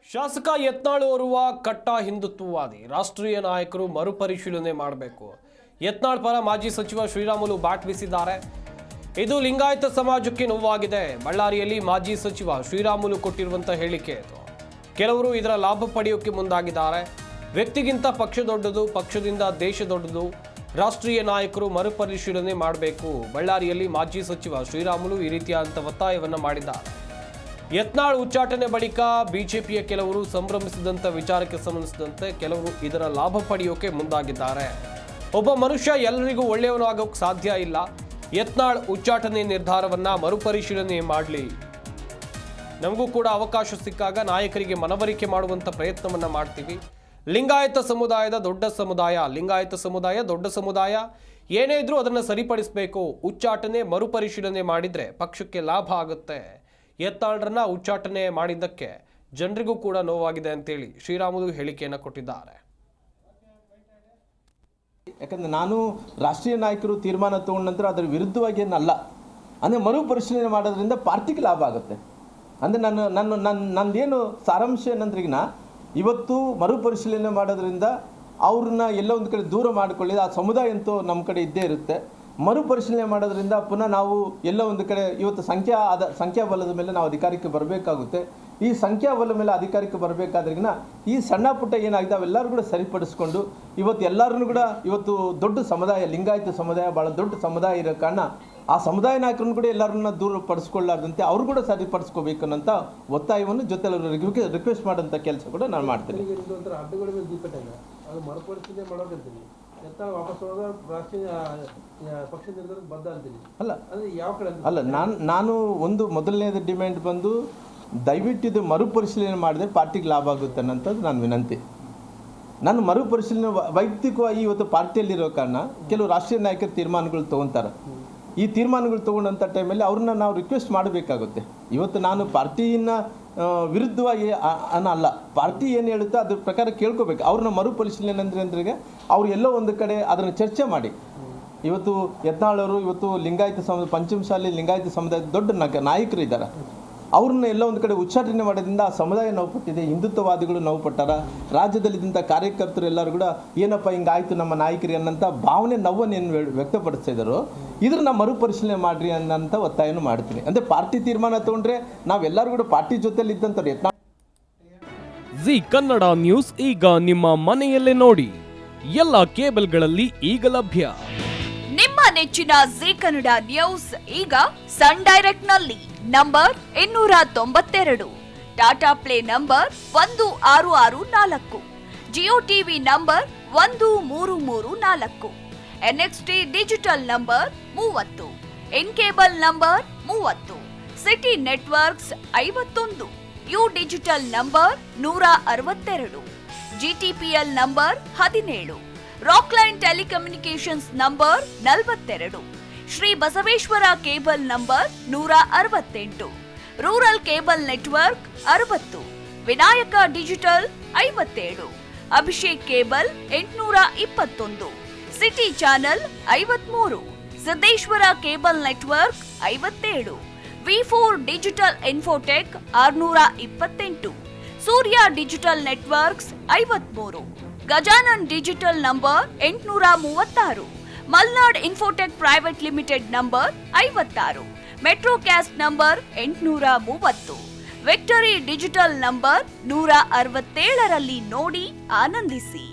ಶಾಸಕ ಯತ್ನಾಳ್ ಓರ್ವ ಕಟ್ಟ ಹಿಂದುತ್ವವಾದಿ. ರಾಷ್ಟ್ರೀಯ ನಾಯಕರು ಮರುಪರಿಶೀಲನೆ ಮಾಡಬೇಕು. ಯತ್ನಾಳ್ ಪರ ಮಾಜಿ ಸಚಿವ ಶ್ರೀರಾಮುಲು ಬ್ಯಾಟ್ ಬೀಸಿದ್ದಾರೆ. ಇದು ಲಿಂಗಾಯತ ಸಮಾಜಕ್ಕೆ ನೋವಾಗಿದೆ. ಬಳ್ಳಾರಿಯಲ್ಲಿ ಮಾಜಿ ಸಚಿವ ಶ್ರೀರಾಮುಲು ಕೊಟ್ಟಿರುವಂತಹ ಹೇಳಿಕೆ ಇದು. ಕೆಲವರು ಇದರ ಲಾಭ ಪಡೆಯೋಕೆ ಮುಂದಾಗಿದ್ದಾರೆ. ವ್ಯಕ್ತಿಗಿಂತ ಪಕ್ಷ ದೊಡ್ಡದು, ಪಕ್ಷದಿಂದ ದೇಶ ದೊಡ್ಡದು. ರಾಷ್ಟ್ರೀಯ ನಾಯಕರು ಮರುಪರಿಶೀಲನೆ ಮಾಡಬೇಕು. ಬಳ್ಳಾರಿಯಲ್ಲಿ ಮಾಜಿ ಸಚಿವ ಶ್ರೀರಾಮುಲು ಈ ರೀತಿಯಾದಂಥ ಒತ್ತಾಯವನ್ನು ಮಾಡಿದ್ದಾರೆ. ಯತ್ನಾಳ್ ಉಚ್ಚಾಟನೆ ಬಳಿಕ ಬಿಜೆಪಿಯ ಕೆಲವರು ಸಂಭ್ರಮಿಸಿದಂಥ ವಿಚಾರಕ್ಕೆ ಸಂಬಂಧಿಸಿದಂತೆ ಕೆಲವರು ಇದರ ಲಾಭ ಪಡೆಯೋಕೆ ಮುಂದಾಗಿದ್ದಾರೆ. ಒಬ್ಬ ಮನುಷ್ಯ ಎಲ್ಲರಿಗೂ ಒಳ್ಳೆಯವನಾಗೋಕೆ ಸಾಧ್ಯ ಇಲ್ಲ. ಯತ್ನಾಳ್ ಉಚ್ಚಾಟನೆ ನಿರ್ಧಾರವನ್ನ ಮರುಪರಿಶೀಲನೆ ಮಾಡಲಿ. ನಮಗೂ ಕೂಡ ಅವಕಾಶ ಸಿಕ್ಕಾಗ ನಾಯಕರಿಗೆ ಮನವರಿಕೆ ಮಾಡುವಂಥ ಪ್ರಯತ್ನವನ್ನ ಮಾಡ್ತೀವಿ. ಲಿಂಗಾಯತ ಸಮುದಾಯದ ದೊಡ್ಡ ಸಮುದಾಯ, ಲಿಂಗಾಯತ ಸಮುದಾಯ ದೊಡ್ಡ ಸಮುದಾಯ. ಏನೇ ಇದ್ರೂ ಅದನ್ನು ಸರಿಪಡಿಸಬೇಕು. ಉಚ್ಚಾಟನೆ ಮರುಪರಿಶೀಲನೆ ಮಾಡಿದ್ರೆ ಪಕ್ಷಕ್ಕೆ ಲಾಭ ಆಗುತ್ತೆ. ಯತ್ನಾಳ್ರನ್ನ ಉಚ್ಚಾಟನೆ ಮಾಡಿದ್ದಕ್ಕೆ ಜನರಿಗೂ ಕೂಡ ನೋವಾಗಿದೆ ಅಂತೇಳಿ ಶ್ರೀರಾಮುಲು ಹೇಳಿಕೆಯನ್ನು ಕೊಟ್ಟಿದ್ದಾರೆ. ಯಾಕಂದ್ರೆ ನಾನು ರಾಷ್ಟ್ರೀಯ ನಾಯಕರು ತೀರ್ಮಾನ ತಗೊಂಡ ನಂತರ ಅದರ ವಿರುದ್ಧವಾಗಿ ಏನಲ್ಲ, ಅಂದರೆ ಮರುಪರಿಶೀಲನೆ ಮಾಡೋದ್ರಿಂದ ಪಾರ್ಟಿಗೆ ಲಾಭ ಆಗುತ್ತೆ. ಅಂದರೆ ನಂದೇನು ಸಾರಾಂಶ ಏನಂದ್ರೆ, ಈಗ ಇವತ್ತು ಮರುಪರಿಶೀಲನೆ ಮಾಡೋದ್ರಿಂದ ಅವ್ರನ್ನ ಎಲ್ಲ ಒಂದು ಕಡೆ ದೂರ ಮಾಡಿಕೊಳ್ಳಿ, ಆ ಸಮುದಾಯ ಅಂತೂ ನಮ್ಮ ಕಡೆ ಇದ್ದೇ ಇರುತ್ತೆ. ಮರುಪರಿಶೀಲನೆ ಮಾಡೋದ್ರಿಂದ ಪುನಃ ನಾವು ಎಲ್ಲ ಒಂದು ಕಡೆ ಇವತ್ತು ಸಂಖ್ಯಾಬಲದ ಮೇಲೆ ನಾವು ಅಧಿಕಾರಕ್ಕೆ ಬರಬೇಕಾಗುತ್ತೆ. ಈ ಸಂಖ್ಯಾಬಲ ಮೇಲೆ ಅಧಿಕಾರಕ್ಕೆ ಬರಬೇಕಾದ್ರಿಗಿನ ಈ ಸಣ್ಣ ಪುಟ್ಟ ಏನಾಗಿದೆ ಅವೆಲ್ಲರೂ ಕೂಡ ಸರಿಪಡಿಸ್ಕೊಂಡು ಇವತ್ತು ಎಲ್ಲರೂ ಕೂಡ ಇವತ್ತು ದೊಡ್ಡ ಸಮುದಾಯ, ಲಿಂಗಾಯತ ಸಮುದಾಯ ಭಾಳ ದೊಡ್ಡ ಸಮುದಾಯ ಇರೋ ಕಾರಣ ಆ ಸಮುದಾಯ ನಾಯಕರನ್ನು ಕೂಡ ಎಲ್ಲರನ್ನ ದೂರ ಪಡಿಸ್ಕೊಳ್ಳಾರ್ದಂತೆ ಅವರು ಕೂಡ ಸರಿಪಡಿಸ್ಕೋಬೇಕು ಅನ್ನೋಂಥ ಒತ್ತಾಯವನ್ನು ಜೊತೆಲಿ ರಿಕ್ವೆಸ್ಟ್ ಮಾಡೋಂಥ ಕೆಲಸ ಕೂಡ ನಾನು ಮಾಡ್ತೀನಿ. ಅಲ್ಲ ನಾನು ಒಂದು ಮೊದಲನೇದು ಡಿಮ್ಯಾಂಡ್ ಬಂದು ದಯವಿಟ್ಟು ಇದು ಮರುಪರಿಶೀಲನೆ ಮಾಡಿದ್ರೆ ಪಾರ್ಟಿಗೆ ಲಾಭ ಆಗುತ್ತೆ ಅನ್ನೋಂಥದ್ದು ನಾನು ವಿನಂತಿ. ನಾನು ಮರುಪರಿಶೀಲನೆ ವೈಯಕ್ತಿಕವಾಗಿ ಇವತ್ತು ಪಾರ್ಟಿಯಲ್ಲಿರೋ ಕಾರಣ ಕೆಲವು ರಾಷ್ಟ್ರೀಯ ನಾಯಕರು ತೀರ್ಮಾನಗಳು ತೊಗೊತಾರೆ. ಈ ತೀರ್ಮಾನಗಳು ತೊಗೊಂಡಂಥ ಟೈಮಲ್ಲಿ ಅವ್ರನ್ನ ನಾವು ರಿಕ್ವೆಸ್ಟ್ ಮಾಡಬೇಕಾಗುತ್ತೆ. ಇವತ್ತು ನಾನು ಪಾರ್ಟಿನ ವಿರುದ್ಧವಾಗಿ ಅಲ್ಲ, ಪಾರ್ಟಿ ಏನು ಹೇಳುತ್ತೋ ಅದ್ರ ಪ್ರಕಾರ ಕೇಳ್ಕೋಬೇಕು. ಅವ್ರನ್ನ ಮರುಪರಿಶೀಲನೆ ಅಂದ್ರೆ ಅವ್ರು ಎಲ್ಲೋ ಒಂದು ಕಡೆ ಅದನ್ನು ಚರ್ಚೆ ಮಾಡಿ. ಇವತ್ತು ಯತ್ನಾಳ್ ಅವರು ಇವತ್ತು ಲಿಂಗಾಯತ ಸಮುದಾಯ, ಪಂಚಮಸಾಲಿ ಲಿಂಗಾಯತ ಸಮುದಾಯದ ದೊಡ್ಡ ನಾಯಕರು ಇದ್ದಾರೆ. ಅವ್ರನ್ನ ಎಲ್ಲ ಒಂದು ಕಡೆ ಉಚ್ಚಾಟನೆ ಮಾಡೋದ್ರಿಂದ ಆ ಸಮುದಾಯ ನೋವು ಪಟ್ಟಿದೆ, ಹಿಂದುತ್ವವಾದಿಗಳು ನೋವು ಪಟ್ಟಾರ. ರಾಜ್ಯದಲ್ಲಿದ್ದಂಥ ಕಾರ್ಯಕರ್ತರು ಎಲ್ಲರೂ ಕೂಡ ಏನಪ್ಪ ಹಿಂಗಾಯ್ತು ನಮ್ಮ ನಾಯಕರಿಗೆ ಅನ್ನೋಂಥ ಭಾವನೆ ನೋವನ್ನು ವ್ಯಕ್ತಪಡಿಸ್ತಾ ಇದ್ದರು. ಇದ್ರನ್ನ ಮರುಪರಿಶೀಲನೆ ಮಾಡ್ರಿ ಅನ್ನೋಂಥ ಒತ್ತಾಯನೂ ಮಾಡ್ತೀನಿ. ಅಂದರೆ ಪಾರ್ಟಿ ತೀರ್ಮಾನ ತಗೊಂಡ್ರೆ ನಾವೆಲ್ಲರೂ ಕೂಡ ಪಾರ್ಟಿ ಜೊತೆಲಿ ಇದ್ದಂಥವ್ರು. ಜಿ ಕನ್ನಡ ನ್ಯೂಸ್ ಈಗ ನಿಮ್ಮ ಮನೆಯಲ್ಲೇ ನೋಡಿ. ಎಲ್ಲ ಕೇಬಲ್ಗಳಲ್ಲಿ ಈಗ ಲಭ್ಯ. ನಿಮ್ಮ ನೆಚ್ಚಿನ ಜಿ ಕನ್ನಡ ನ್ಯೂಸ್ ಈಗ ಸನ್ ಡೈರೆಕ್ಟ್ ನಲ್ಲಿ number 292, Tata Play number 1664, Jio TV number 1334, NXT digital number 30, in cable number 30, city networks 51, U digital number 162, GTPL number 17, Rockline telecommunications number 42, Shri Basaveshwara cable number 168, rural cable network 60, Vinayaka digital 57, Abhishek cable 821, city channel 53, Siddeshwara cable network 57, ವಿ4 digital infotech 628, Surya digital networks 53, Gajanan digital number 836, Malnad infotech private limited number 56, Metrocast number 830, victory digital number 167ರಲ್ಲಿ ನೋಡಿ ಆನಂದಿಸಿ.